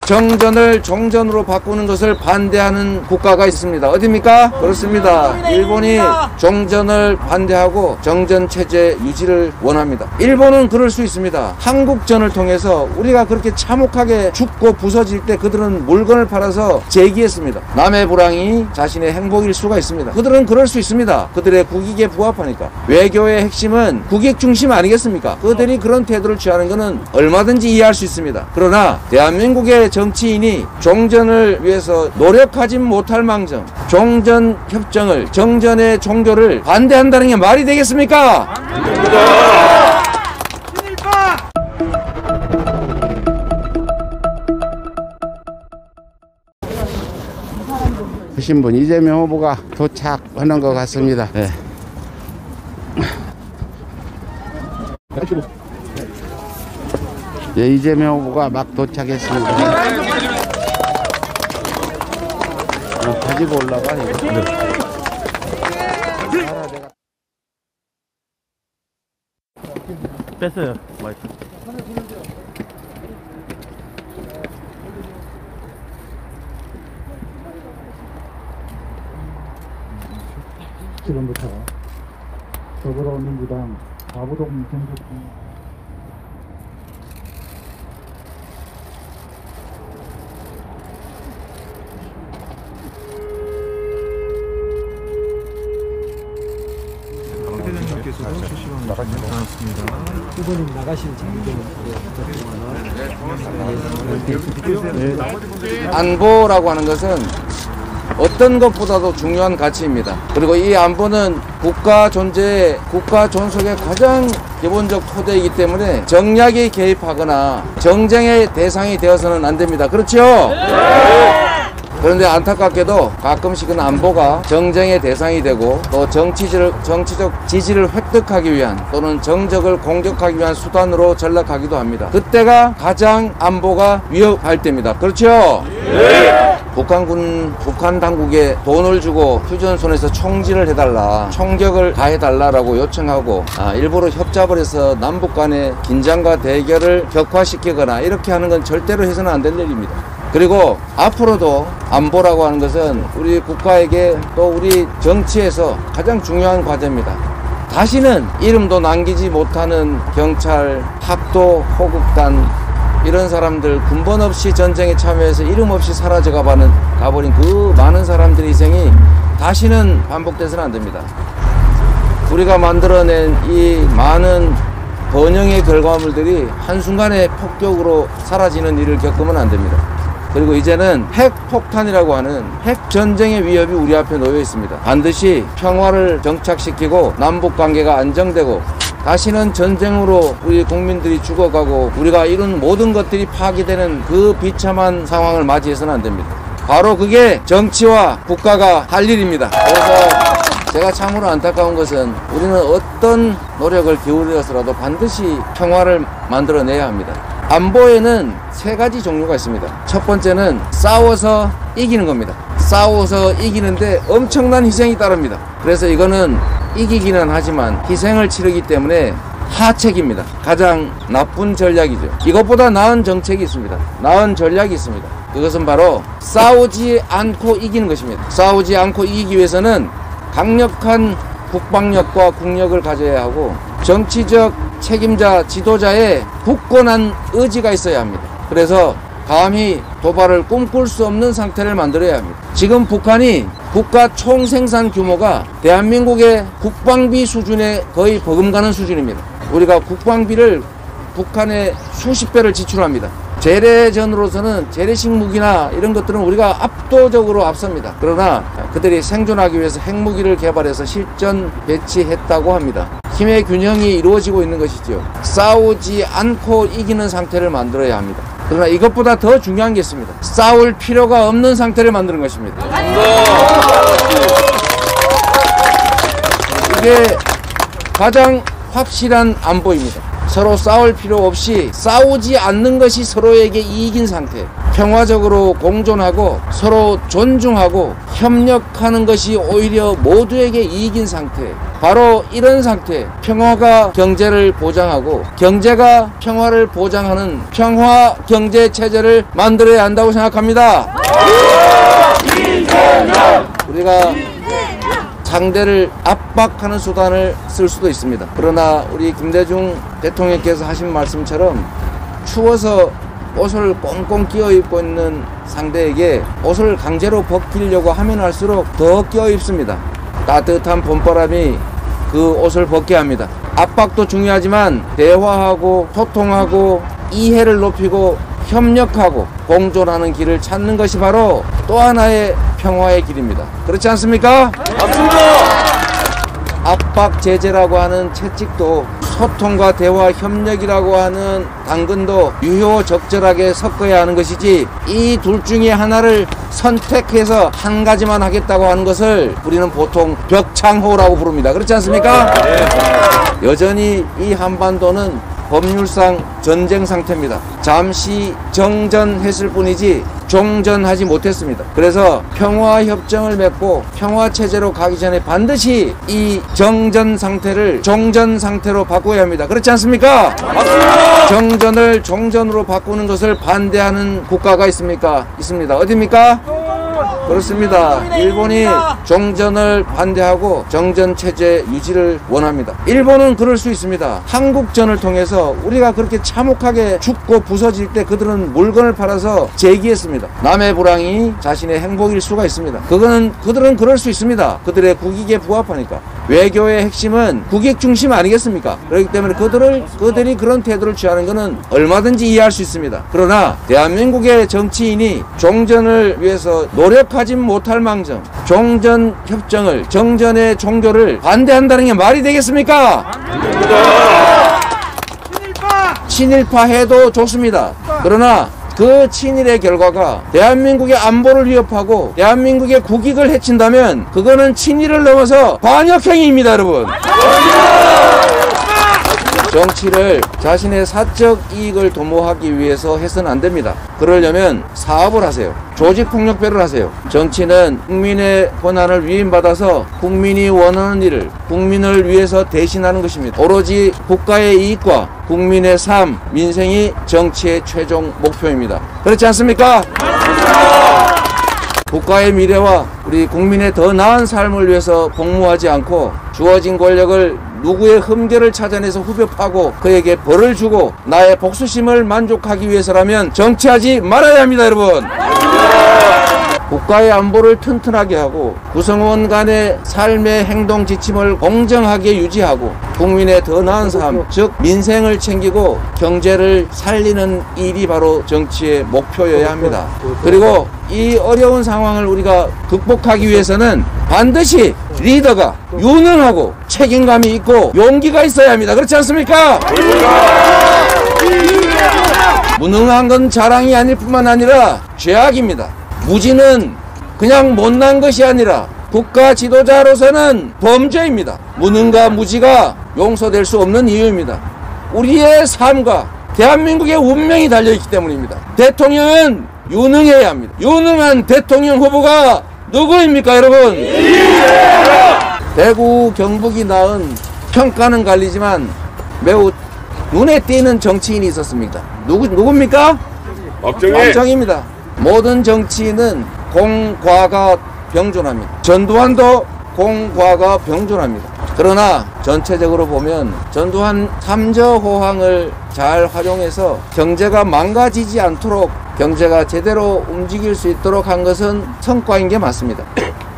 정전을 종전으로 바꾸는 것을 반대하는 국가가 있습니다. 어디입니까? 그렇습니다. 일본이 종전을 반대하고 정전 체제 유지를 원합니다. 일본은 그럴 수 있습니다. 한국전을 통해서 우리가 그렇게 참혹하게 죽고 부서질 때 그들은 물건을 팔아서 재기했습니다. 남의 불황이 자신의 행복일 수가 있습니다. 그들은 그럴 수 있습니다. 그들의 국익에 부합하니까. 외교의 핵심은 국익 중심 아니겠습니까? 그들이 그런 태도를 취하는 것은 얼마든지 이해할 수 있습니다. 그러나 대한민국의 정치인이 종전을 위해서 노력하지 못할 망정 종전 협정을 정전의 종교를 반대한다는 게 말이 되겠습니까? 신분 이재명 후보가 도착하는 것 같습니다. 네. 예, 이재명 후보가 막 도착했습니다. 가지고 올라가. 네. 뺐어요. 마이크. 지금부터 더불어민주당 가부동 경북 대장님께서도 실시간 나갔습니다. 후보님 나가실 안보라고 하는 것은 어떤 것보다도 중요한 가치입니다. 그리고 이 안보는 국가 존재의 국가 존속의 가장 기본적 토대이기 때문에 정략이 개입하거나 정쟁의 대상이 되어서는 안 됩니다. 그렇죠? 그런데 안타깝게도 가끔씩은 안보가 정쟁의 대상이 되고 또 정치적 지지를 획득하기 위한 또는 정적을 공격하기 위한 수단으로 전락하기도 합니다. 그때가 가장 안보가 위협할 때입니다. 그렇죠? 북한 당국에 돈을 주고 휴전선에서 총질을 해달라, 총격을 가해달라라고 요청하고 일부러 협잡을 해서 남북 간의 긴장과 대결을 격화시키거나 이렇게 하는 건 절대로 해서는 안 될 일입니다. 그리고 앞으로도 안보라고 하는 것은 우리 국가에게 또 우리 정치에서 가장 중요한 과제입니다. 다시는 이름도 남기지 못하는 경찰, 학도, 호국단 이런 사람들 군번 없이 전쟁에 참여해서 이름 없이 사라져 가버린 그 많은 사람들의 희생이 다시는 반복돼서는 안 됩니다. 우리가 만들어낸 이 많은 번영의 결과물들이 한순간에 폭격으로 사라지는 일을 겪으면 안 됩니다. 그리고 이제는 핵폭탄이라고 하는 핵전쟁의 위협이 우리 앞에 놓여 있습니다. 반드시 평화를 정착시키고 남북관계가 안정되고 다시는 전쟁으로 우리 국민들이 죽어가고 우리가 이룬 모든 것들이 파괴되는 그 비참한 상황을 맞이해서는 안 됩니다. 바로 그게 정치와 국가가 할 일입니다. 그래서 제가 참으로 안타까운 것은 우리는 어떤 노력을 기울여서라도 반드시 평화를 만들어내야 합니다. 안보에는 세 가지 종류가 있습니다. 첫 번째는 싸워서 이기는 겁니다. 싸워서 이기는데 엄청난 희생이 따릅니다. 그래서 이거는 이기기는 하지만 희생을 치르기 때문에 하책입니다. 가장 나쁜 전략이죠. 이것보다 나은 정책이 있습니다. 나은 전략이 있습니다. 그것은 바로 싸우지 않고 이기는 것입니다. 싸우지 않고 이기기 위해서는 강력한 국방력과 국력을 가져야 하고 정치적 책임자, 지도자의 굳건한 의지가 있어야 합니다. 그래서 감히 도발을 꿈꿀 수 없는 상태를 만들어야 합니다. 지금 북한이 국가 총생산 규모가 대한민국의 국방비 수준에 거의 버금가는 수준입니다. 우리가 국방비를 북한에 수십 배를 지출합니다. 재래전으로서는 재래식 무기나 이런 것들은 우리가 압도적으로 앞섭니다. 그러나 그들이 생존하기 위해서 핵무기를 개발해서 실전 배치했다고 합니다. 힘의 균형이 이루어지고 있는 것이죠. 싸우지 않고 이기는 상태를 만들어야 합니다. 그러나 이것보다 더 중요한 게 있습니다. 싸울 필요가 없는 상태를 만드는 것입니다. 이게 가장 확실한 안보입니다. 서로 싸울 필요 없이 싸우지 않는 것이 서로에게 이익인 상태, 평화적으로 공존하고 서로 존중하고 협력하는 것이 오히려 모두에게 이익인 상태, 바로 이런 상태, 평화가 경제를 보장하고 경제가 평화를 보장하는 평화 경제 체제를 만들어야 한다고 생각합니다. 우리가 상대를 압박하는 수단을 쓸 수도 있습니다. 그러나 우리 김대중 대통령께서 하신 말씀처럼 추워서 옷을 꽁꽁 끼워 입고 있는 상대에게 옷을 강제로 벗기려고 하면 할수록 더 끼워 입습니다. 따뜻한 봄바람이 그 옷을 벗게 합니다. 압박도 중요하지만 대화하고 소통하고 이해를 높이고 협력하고 공존하는 길을 찾는 것이 바로 또 하나의 평화의 길입니다. 그렇지 않습니까? 맞습니다. 압박 제재라고 하는 채찍도 소통과 대화 협력이라고 하는 당근도 유효적절하게 섞어야 하는 것이지, 이 둘 중에 하나를 선택해서 한 가지만 하겠다고 하는 것을 우리는 보통 벽창호라고 부릅니다. 그렇지 않습니까? 여전히 이 한반도는 법률상 전쟁 상태입니다. 잠시 정전했을 뿐이지 종전하지 못했습니다. 그래서 평화협정을 맺고 평화체제로 가기 전에 반드시 이 정전 상태를 종전 상태로 바꿔야 합니다. 그렇지 않습니까? 맞습니다. 정전을 종전으로 바꾸는 것을 반대하는 국가가 있습니까? 있습니다. 어디입니까? 그렇습니다. 일본이 종전을 반대하고 정전체제 유지를 원합니다. 일본은 그럴 수 있습니다. 한국전을 통해서 우리가 그렇게 참혹하게 죽고 부서질 때 그들은 물건을 팔아서 재기했습니다. 남의 불황이 자신의 행복일 수가 있습니다. 그들은 그럴 수 있습니다. 그들의 국익에 부합하니까. 외교의 핵심은 국익 중심 아니겠습니까? 그렇기 때문에 그들이 그런 태도를 취하는 것은 얼마든지 이해할 수 있습니다. 그러나 대한민국의 정치인이 종전을 위해서 노력하지 못할 망정 종전 협정을, 정전의 종교를 반대한다는 게 말이 되겠습니까? 친일파 해도 좋습니다. 그러나 그 친일의 결과가 대한민국의 안보를 위협하고 대한민국의 국익을 해친다면 그거는 친일을 넘어서 반역행위입니다, 여러분. 정치를 자신의 사적 이익을 도모하기 위해서 해서는 안 됩니다. 그러려면 사업을 하세요. 조직폭력배를 하세요. 정치는 국민의 권한을 위임받아서 국민이 원하는 일을 국민을 위해서 대신하는 것입니다. 오로지 국가의 이익과 국민의 삶, 민생이 정치의 최종 목표입니다. 그렇지 않습니까? 국가의 미래와 우리 국민의 더 나은 삶을 위해서 복무하지 않고 주어진 권력을 누구의 흠결을 찾아내서 후벼 파고 그에게 벌을 주고 나의 복수심을 만족하기 위해서라면 정치하지 말아야 합니다, 여러분. 국가의 안보를 튼튼하게 하고 구성원 간의 삶의 행동 지침을 공정하게 유지하고 국민의 더 나은 삶, 즉 민생을 챙기고 경제를 살리는 일이 바로 정치의 목표여야 합니다. 그리고 이 어려운 상황을 우리가 극복하기 위해서는 반드시 리더가 유능하고 책임감이 있고 용기가 있어야 합니다. 그렇지 않습니까? 무능한 건 자랑이 아닐 뿐만 아니라 죄악입니다. 무지는 그냥 못난 것이 아니라 국가 지도자로서는 범죄입니다. 무능과 무지가 용서될 수 없는 이유입니다. 우리의 삶과 대한민국의 운명이 달려있기 때문입니다. 대통령은 유능해야 합니다. 유능한 대통령 후보가 누구입니까, 여러분? 대구 경북이 낳은 평가는 갈리지만 매우 눈에 띄는 정치인이 있었습니다. 누굽니까? 박정희입니다. 모든 정치인은 공과가 병존합니다. 전두환도 공과가 병존합니다. 그러나 전체적으로 보면 전두환 삼저호황을 잘 활용해서 경제가 망가지지 않도록 경제가 제대로 움직일 수 있도록 한 것은 성과인 게 맞습니다.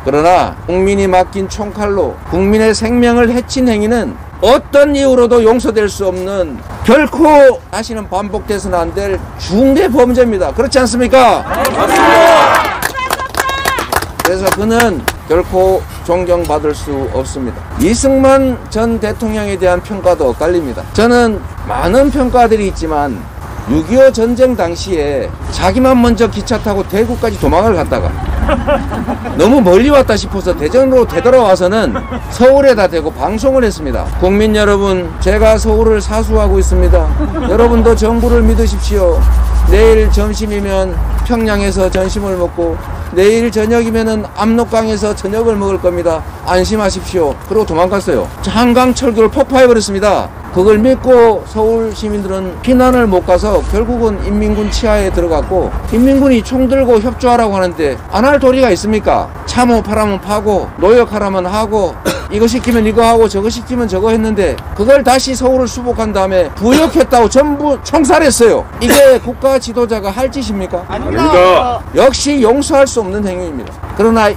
그러나 국민이 맡긴 총칼로 국민의 생명을 해친 행위는 어떤 이유로도 용서될 수 없는, 결코 다시는 반복돼서는 안 될 중대 범죄입니다. 그렇지 않습니까? 그래서 그는 결코 존경받을 수 없습니다. 이승만 전 대통령에 대한 평가도 엇갈립니다. 저는 많은 평가들이 있지만 6.25 전쟁 당시에 자기만 먼저 기차 타고 대구까지 도망을 갔다가 너무 멀리 왔다 싶어서 대전으로 되돌아와서는 서울에다 대고 방송을 했습니다. 국민 여러분, 제가 서울을 사수하고 있습니다. 여러분도 정부를 믿으십시오. 내일 점심이면 평양에서 점심을 먹고 내일 저녁이면은 압록강에서 저녁을 먹을 겁니다. 안심하십시오. 그러고 도망갔어요. 한강 철교를 폭파해버렸습니다. 그걸 믿고 서울 시민들은 피난을 못 가서 결국은 인민군 치하에 들어갔고, 인민군이 총 들고 협조하라고 하는데 안 할 도리가 있습니까? 참호 파라면 파고 노역하라면 하고 이거 시키면 이거 하고 저거 시키면 저거 했는데, 그걸 다시 서울을 수복한 다음에 부역했다고 전부 총살했어요. 이게 국가 지도자가 할 짓입니까? 아닙니다. 역시 용서할 수 없는 행위입니다. 그러나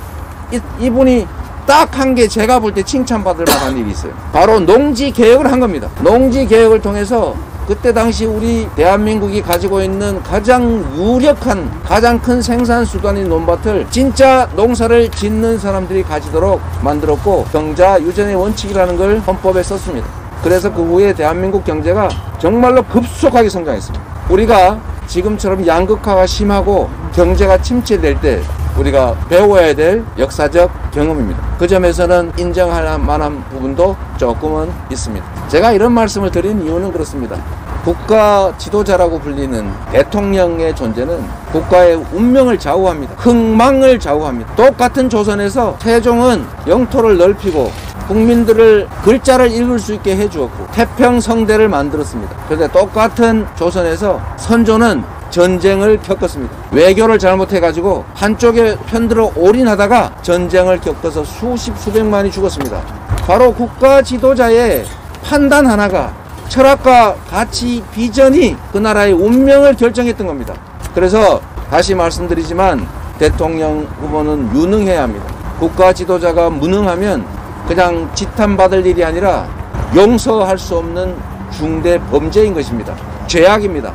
이분이 딱 한 게 제가 볼 때 칭찬받을 만한 일이 있어요. 바로 농지 개혁을 한 겁니다. 농지 개혁을 통해서 그때 당시 우리 대한민국이 가지고 있는 가장 유력한, 가장 큰 생산 수단인 논밭을 진짜 농사를 짓는 사람들이 가지도록 만들었고, 경자 유전의 원칙이라는 걸 헌법에 썼습니다. 그래서 그 후에 대한민국 경제가 정말로 급속하게 성장했습니다. 우리가 지금처럼 양극화가 심하고 경제가 침체될 때 우리가 배워야 될 역사적 경험입니다. 그 점에서는 인정할 만한 부분도 조금은 있습니다. 제가 이런 말씀을 드린 이유는 그렇습니다. 국가 지도자라고 불리는 대통령의 존재는 국가의 운명을 좌우합니다. 흥망을 좌우합니다. 똑같은 조선에서 세종은 영토를 넓히고 국민들을 글자를 읽을 수 있게 해주었고 태평성대를 만들었습니다. 그런데 똑같은 조선에서 선조는 전쟁을 겪었습니다. 외교를 잘못해가지고 한쪽에 편들어 올인하다가 전쟁을 겪어서 수백만이 죽었습니다. 바로 국가 지도자의 판단 하나가, 철학과 가치, 비전이 그 나라의 운명을 결정했던 겁니다. 그래서 다시 말씀드리지만 대통령 후보는 유능해야 합니다. 국가 지도자가 무능하면 그냥 지탄받을 일이 아니라 용서할 수 없는 중대 범죄인 것입니다. 죄악입니다.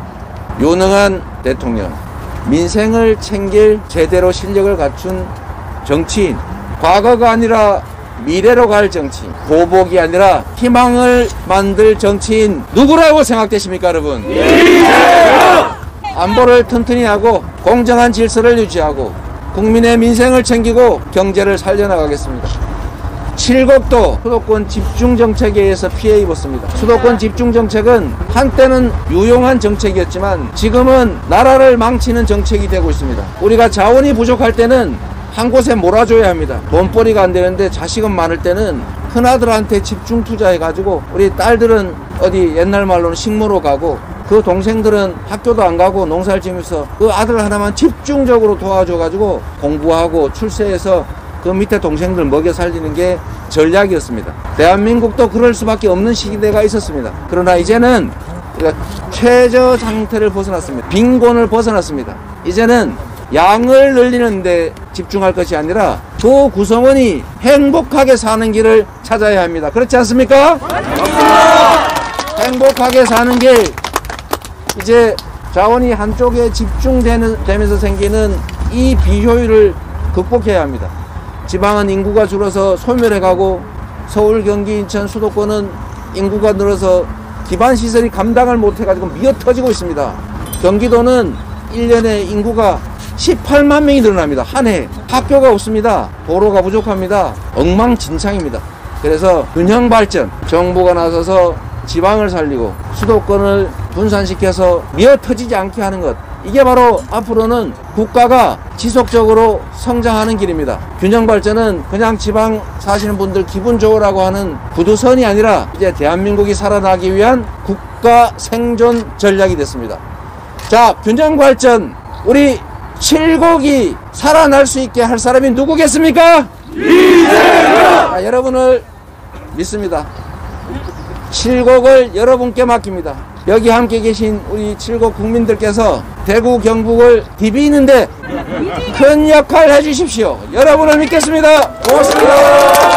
유능한 대통령, 민생을 챙길 제대로 실력을 갖춘 정치인, 과거가 아니라 미래로 갈 정치인, 보복이 아니라 희망을 만들 정치인, 누구라고 생각되십니까, 여러분? 안보를 튼튼히 하고 공정한 질서를 유지하고 국민의 민생을 챙기고 경제를 살려나가겠습니다. 칠곡도 수도권 집중정책에 의해서 피해 입었습니다. 수도권 집중정책은 한때는 유용한 정책이었지만 지금은 나라를 망치는 정책이 되고 있습니다. 우리가 자원이 부족할 때는 한 곳에 몰아줘야 합니다. 돈벌이가 안 되는데 자식은 많을 때는 큰아들한테 집중 투자해가지고 우리 딸들은 어디 옛날 말로는 식모로 가고 그 동생들은 학교도 안 가고 농사를 지면서 그 아들 하나만 집중적으로 도와줘가지고 공부하고 출세해서 그 밑에 동생들 먹여 살리는 게 전략이었습니다. 대한민국도 그럴 수밖에 없는 시대가 있었습니다. 그러나 이제는 최저 상태를 벗어났습니다. 빈곤을 벗어났습니다. 이제는 양을 늘리는 데 집중할 것이 아니라 그 구성원이 행복하게 사는 길을 찾아야 합니다. 그렇지 않습니까? 행복하게 사는 길, 이제 자원이 한쪽에 집중되면서 생기는 이 비효율을 극복해야 합니다. 지방은 인구가 줄어서 소멸해가고 서울, 경기, 인천, 수도권은 인구가 늘어서 기반시설이 감당을 못해가지고 미어터지고 있습니다. 경기도는 1년에 인구가 18만 명이 늘어납니다. 한 해. 학교가 없습니다. 도로가 부족합니다. 엉망진창입니다. 그래서 균형발전, 정부가 나서서 지방을 살리고 수도권을 분산시켜서 미어터지지 않게 하는 것, 이게 바로 앞으로는 국가가 지속적으로 성장하는 길입니다. 균형발전은 그냥 지방 사시는 분들 기분 좋으라고 하는 구두선이 아니라 이제 대한민국이 살아나기 위한 국가 생존 전략이 됐습니다. 자, 균형발전, 우리 칠곡이 살아날 수 있게 할 사람이 누구겠습니까? 이재명! 여러분을 믿습니다. 칠곡을 여러분께 맡깁니다. 여기 함께 계신 우리 칠곡 국민들께서 대구 경북을 디비는데 큰 역할 해주십시오. 여러분을 믿겠습니다. 고맙습니다.